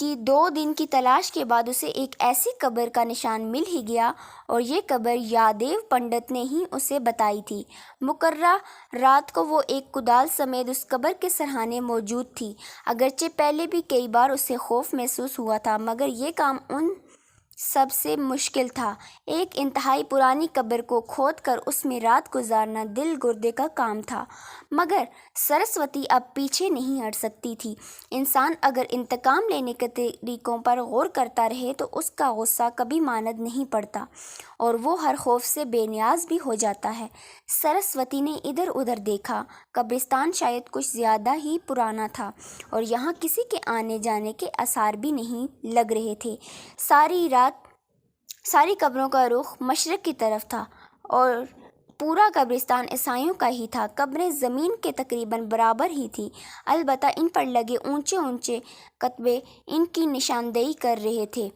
کی 2 دن کی تلاش کے بعد اسے ایک ایسی قبر کا نشان مل ہی گیا، اور یہ قبر یادیو پنڈت نے ہی اسے بتائی تھی۔ مقررہ رات کو وہ ایک کدال سمیت اس قبر کے سرہانے موجود تھی۔ اگرچہ پہلے بھی کئی بار اسے خوف محسوس ہوا تھا، مگر یہ کام ان سب سے مشکل تھا۔ ایک انتہائی پرانی قبر کو کھود کر اس میں رات گزارنا دل گردے کا کام تھا، مگر سرسوتی اب پیچھے نہیں ہٹ سکتی تھی۔ انسان اگر انتقام لینے کے طریقوں پر غور کرتا رہے تو اس کا غصہ کبھی ماند نہیں پڑتا، اور وہ ہر خوف سے بے نیاز بھی ہو جاتا ہے۔ سرسوتی نے ادھر ادھر دیکھا۔ قبرستان شاید کچھ زیادہ ہی پرانا تھا، اور یہاں کسی کے آنے جانے کے آثار بھی نہیں لگ رہے تھے۔ ساری قبروں کا رخ مشرق کی طرف تھا، اور پورا قبرستان عیسائیوں کا ہی تھا۔ قبریں زمین کے تقریباً برابر ہی تھیں، البتہ ان پر لگے اونچے اونچے کتبے ان کی نشاندہی کر رہے تھے۔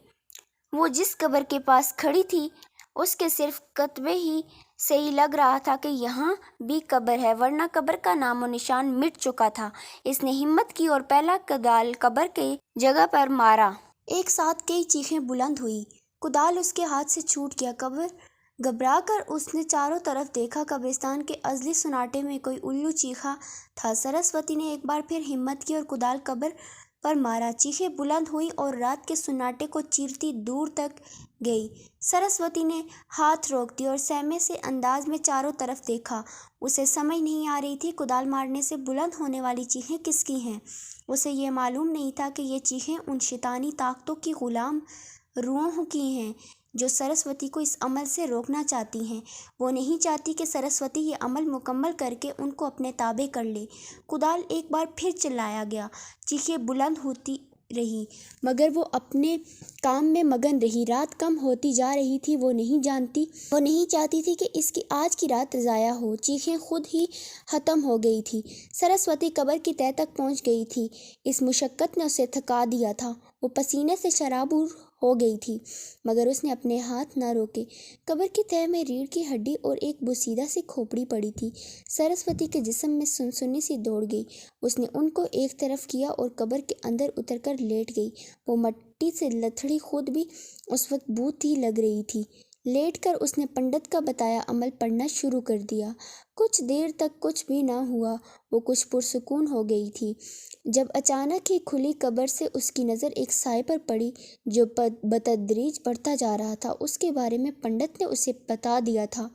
وہ جس قبر کے پاس کھڑی تھی اس کے صرف کتبے ہی سے ہی لگ رہا تھا کہ یہاں بھی قبر ہے، ورنہ قبر کا نام و نشان مٹ چکا تھا۔ اس نے ہمت کی اور پہلا کدال قبر کی جگہ پر مارا۔ ایک ساتھ کئی چیخیں بلند ہوئیں۔ کدال اس کے ہاتھ سے چھوٹ گیا۔ گھبرا کر اس نے چاروں طرف دیکھا۔ قبرستان کے ازلی سناٹے میں کوئی الو چیخا تھا۔ سرسوتی نے ایک بار پھر ہمت کی اور کدال قبر پر مارا۔ چیخیں بلند ہوئیں اور رات کے سناٹے کو چیرتی دور تک گئی۔ سرسوتی نے ہاتھ روک دیے اور سہمے سے انداز میں چاروں طرف دیکھا۔ اسے سمجھ نہیں آ رہی تھی کدال مارنے سے بلند ہونے والی چیخیں کس کی ہیں۔ اسے یہ معلوم نہیں تھا کہ یہ چیخیں ان شیطانی طاقتوں کی غلام روحوں کی ہیں جو سرسوتی کو اس عمل سے روکنا چاہتی ہیں۔ وہ نہیں چاہتی کہ سرسوتی یہ عمل مکمل کر کے ان کو اپنے تابع کر لے۔ کدال ایک بار پھر چلایا گیا۔ چیخیں بلند ہوتی رہیں، مگر وہ اپنے کام میں مگن رہی۔ رات کم ہوتی جا رہی تھی۔ وہ نہیں چاہتی تھی کہ اس کی آج کی رات ضائع ہو۔ چیخیں خود ہی ختم ہو گئی تھی۔ سرسوتی قبر کی تہہ تک پہنچ گئی تھی۔ اس مشقت نے اسے تھکا دیا تھا۔ وہ پسینے سے شرابور ہو گئی تھی، مگر اس نے اپنے ہاتھ نہ روکے۔ قبر کی تہہ میں ریڑھ کی ہڈی اور ایک بوسیدہ سی کھوپڑی پڑی تھی۔ سرسوتی کے جسم میں سنسنی سی دوڑ گئی۔ اس نے ان کو ایک طرف کیا اور قبر کے اندر اتر کر لیٹ گئی۔ وہ مٹی سے لتھڑی خود بھی اس وقت بھوت ہی لگ رہی تھی۔ لیٹ کر اس نے پنڈت کا بتایا عمل پڑھنا شروع کر دیا۔ کچھ دیر تک کچھ بھی نہ ہوا۔ وہ کچھ پرسکون ہو گئی تھی جب اچانک ہی کھلی قبر سے اس کی نظر ایک سائے پر پڑی جو بتدریج بڑھتا جا رہا تھا۔ اس کے بارے میں پنڈت نے اسے بتا دیا تھا۔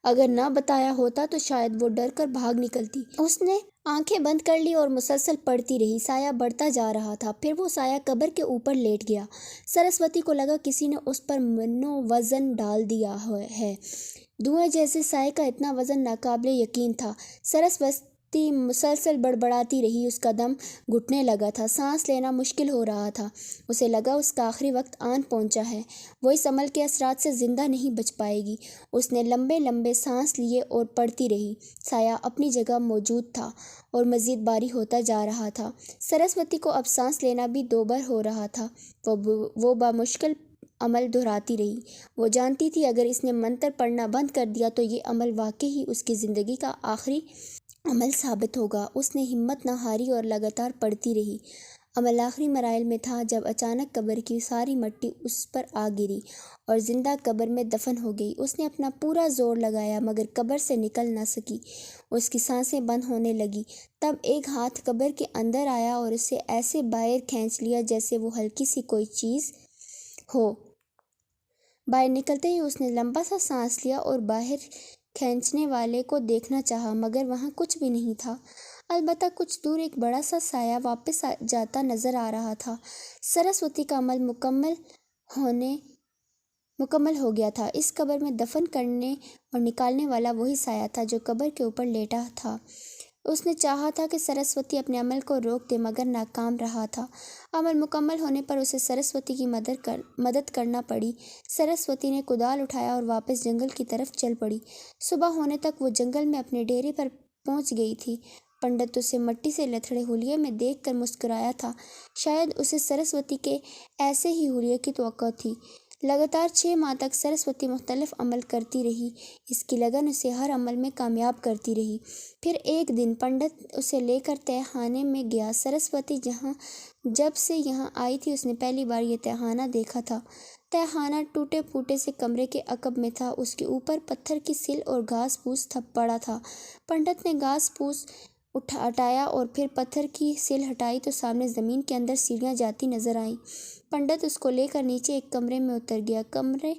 اگر نہ بتایا ہوتا تو شاید وہ ڈر کر بھاگ نکلتی۔ اس نے آنکھیں بند کر لی اور مسلسل پڑھتی رہی۔ سایہ بڑھتا جا رہا تھا، پھر وہ سایہ قبر کے اوپر لیٹ گیا۔ سرسوتی کو لگا کسی نے اس پر منو وزن ڈال دیا ہے۔ دھوئیں جیسے سائے کا اتنا وزن ناقابل یقین تھا۔ سرسوتی مسلسل بڑبڑاتی رہی۔ اس کا دم گھٹنے لگا تھا، سانس لینا مشکل ہو رہا تھا۔ اسے لگا اس کا آخری وقت آن پہنچا ہے، وہ اس عمل کے اثرات سے زندہ نہیں بچ پائے گی۔ اس نے لمبے لمبے سانس لیے اور پڑھتی رہی۔ سایہ اپنی جگہ موجود تھا اور مزید بھاری ہوتا جا رہا تھا۔ سرسوتی کو اب سانس لینا بھی دوبر ہو رہا تھا۔ وہ بامشکل عمل دہراتی رہی۔ وہ جانتی تھی اگر اس نے منتر پڑھنا بند کر دیا تو یہ عمل واقعی ہی اس کی زندگی کا آخری عمل ثابت ہوگا۔ اس نے ہمت نہ ہاری اور لگاتار پڑھتی رہی۔ عمل آخری مراحل میں تھا جب اچانک قبر کی ساری مٹی اس پر آ گری اور زندہ قبر میں دفن ہو گئی۔ اس نے اپنا پورا زور لگایا مگر قبر سے نکل نہ سکی۔ اس کی سانسیں بند ہونے لگیں۔ تب ایک ہاتھ قبر کے اندر آیا اور اسے ایسے باہر کھینچ لیا جیسے وہ ہلکی سی کوئی چیز ہو۔ باہر نکلتے ہی اس نے لمبا سا سانس لیا اور باہر کھینچنے والے کو دیکھنا چاہا، مگر وہاں کچھ بھی نہیں تھا، البتہ کچھ دور ایک بڑا سا سایہ واپس جاتا نظر آ رہا تھا۔ سرسوتی کا عمل مکمل ہو گیا تھا۔ اس قبر میں دفن کرنے اور نکالنے والا وہی سایہ تھا جو قبر کے اوپر لیٹا تھا۔ اس نے چاہا تھا کہ سرسوتی اپنے عمل کو روک دے مگر ناکام رہا تھا۔ عمل مکمل ہونے پر اسے سرسوتی کی مدد کرنا پڑی۔ سرسوتی نے کدال اٹھایا اور واپس جنگل کی طرف چل پڑی۔ صبح ہونے تک وہ جنگل میں اپنے ڈیرے پر پہنچ گئی تھی۔ پنڈت اسے مٹی سے لتھڑے حلیے میں دیکھ کر مسکرایا تھا۔ شاید اسے سرسوتی کے ایسے ہی حلیے کی توقع تھی۔ لگاتار 6 ماہ تک سرسوتی مختلف عمل کرتی رہی۔ اس کی لگن اسے ہر عمل میں کامیاب کرتی رہی۔ پھر ایک دن پنڈت اسے لے کر تہہ خانے میں گیا۔ سرسوتی جب سے یہاں آئی تھی اس نے پہلی بار یہ تہہ خانہ دیکھا تھا۔ تہہ خانہ ٹوٹے پھوٹے سے کمرے کے عقب میں تھا۔ اس کے اوپر پتھر کی سل اور گھاس پھوس پڑا تھا۔ پنڈت نے گھاس پھوس ہٹایا اور پھر پتھر کی سل ہٹائی تو سامنے زمین کے اندر سیڑھیاں جاتی نظر آئیں۔ پنڈت اس کو لے کر نیچے ایک کمرے میں اتر گیا۔ کمرے